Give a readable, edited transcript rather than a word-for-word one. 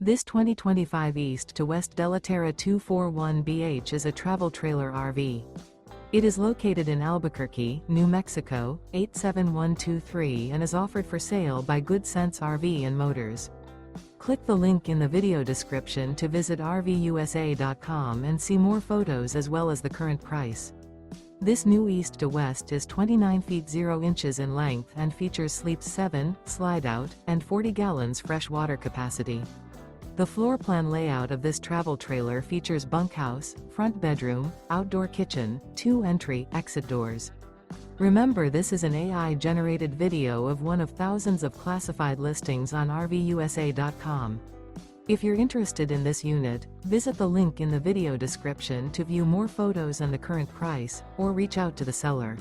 This 2025 East to West Della Terra 241BH is a travel trailer RV. It is located in Albuquerque, New Mexico, 87123 and is offered for sale by Good Sense RV and Motors. Click the link in the video description to visit RVUSA.com and see more photos as well as the current price. This new East to West is 29 feet 0 inches in length and features sleeps 7, slide-out, and 40 gallons fresh water capacity. The floor plan layout of this travel trailer features bunkhouse, front bedroom, outdoor kitchen, 2 entry/exit doors. Remember, this is an AI-generated video of one of thousands of classified listings on RVUSA.com. If you're interested in this unit, visit the link in the video description to view more photos and the current price, or reach out to the seller.